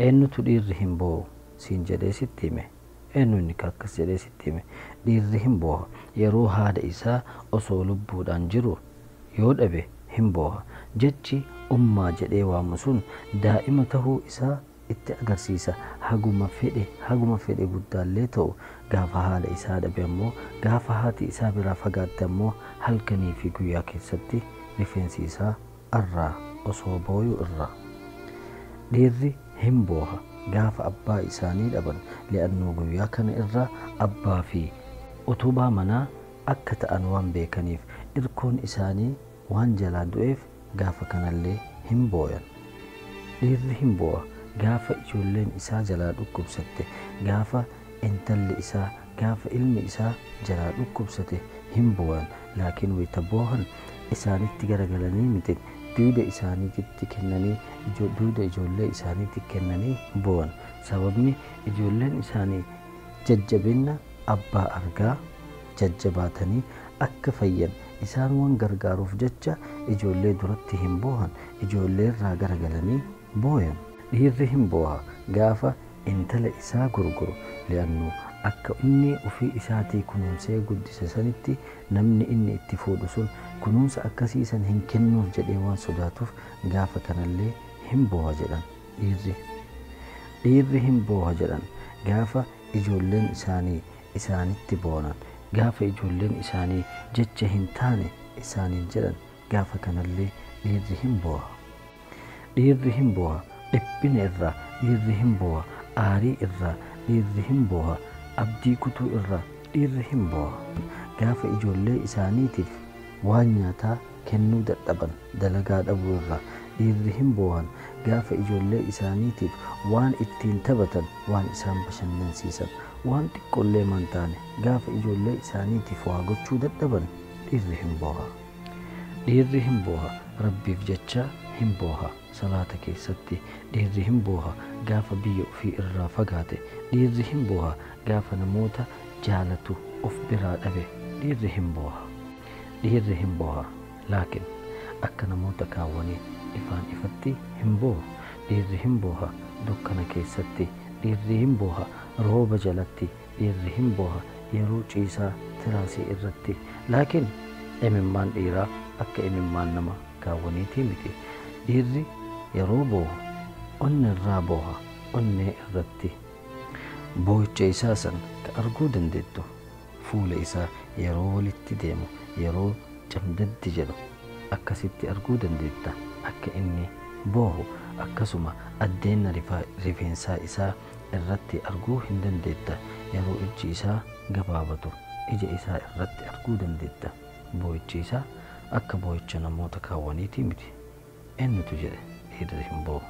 eenyutu dhiirri hin boo'u siin jedhee sitti hime? Eenyu inni akkas jedhee sitti hime? Dhiirri hin boo'a yeroo haadha isaa osoo lubbuudhaan jiru yoo dhabe hin boo'a. Jechi ummaa jedhee waamu sun daa'ima tahuu isaa itti agarsiisa. Haguma fedhe guddaallee ta'u gaafa haadha isaa dhabe ammoo, gaafa haati isaa biraa fagaatte ammoo halkanii fi guyyaa keessatti rifeensi isaa irraa osoo booyu irraa. Dhiirri hin booha gaafa abbaa isaanii dhaban, li'annoo guyyaa kana irraa abbaa fi utubaa manaa akka ta'an waan beekaniif irkoon isaanii waan jalaa du'eef gaafa kanallee hin booyan. Dhiirri hin boo'a gaafa ijoolleen isaa jalaa dhukkubsatte, gaafa intalli isaa, gaafa ilmi isaa jalaa dhukkubsate hin boo'an. Laakiin wayita boohan isaanitti garagalanii miti, duuda isaaniitti kennanii, duuda ijoollee isaaniitti kennanii boo'an. Sababni ijoolleen isaanii jajjabina abbaa argaa jajjabaatanii akka fayyan isaan waan gargaaruuf jecha ijoollee duratti hin boohan, ijoollee irraa garagalanii booyan. Dhiirri hin booha gaafa intala isaa gurguru, li'annoo akka inni ofii isaatii kunuunsee guddise sanitti namni inni itti fuudhu sun kunuunsa akkasiisan hin kennuuf jedhee waan sodaatuuf gaafa kanallee hin booha jedhan. Dhiirri hin booha jedhan gaafa ijoolleen isaanii isaanitti boonan, gaafa ijoolleen isaanii jecha hin taane isaaniin jedhan gaafa kanallee dhiirri hin booha. Dhiirri hin booha dhiphina irraa, dhiirri hin booha aarii irraa, dhiirri hin booha abdii kutuu irraa, dhiirri hin booha gaafa ijoollee isaaniitiif waan nyaataa kennuu dadhaban dalagaa dhabuu irraa. Dhiirri hin boohan gaafa ijoollee isaaniitiif waan ittiin taphatan, waan isaan bashannansiisan, waan xiqqollee maan taane gaafa ijoollee isaaniitiif waa gochuu dadhaban dhiirri hin booha. Dhiirri hin booha rabbiif jecha hin booha salaata keessatti. Dhiirri hin booha gaafa biyya ofii irraa fagaate. Dhiirri hin booha gaafa namoota jaalatu of biraa dhabe. Dhiirri hin booha. Dhiirri hin booha laakiin akka namoota kaawwanii ifaan ifatti hin boohu. Dhiirri hin booha dukkana keessatti. Dhiirri hin booha rooba jalatti. Dhiirri hin booha yeroo ciisaa tiraasii irratti. Laakiin imimmaan dhiiraa akka imimmaan nama kaawwaniitii miti. Dhiirri yeroo boohu onnee irraa booha, onnee irratti. Boo'icha isaa san ka arguu dandeettu fuula isaa yeroo walitti deemu, yeroo camdaddi jedhu akkasitti arguu dandeetta akka inni boohu. Akkasuma addeenna rifeensaa isaa irratti arguu hin dandeetta. Yeroo ijji isaa gabaabatu ija isaa irratti arguu dandeetta. Boo'ichi isaa akka boo'icha namoota kaawwaniitii miti. Eenyutu jedhe dhiirri hin boohu?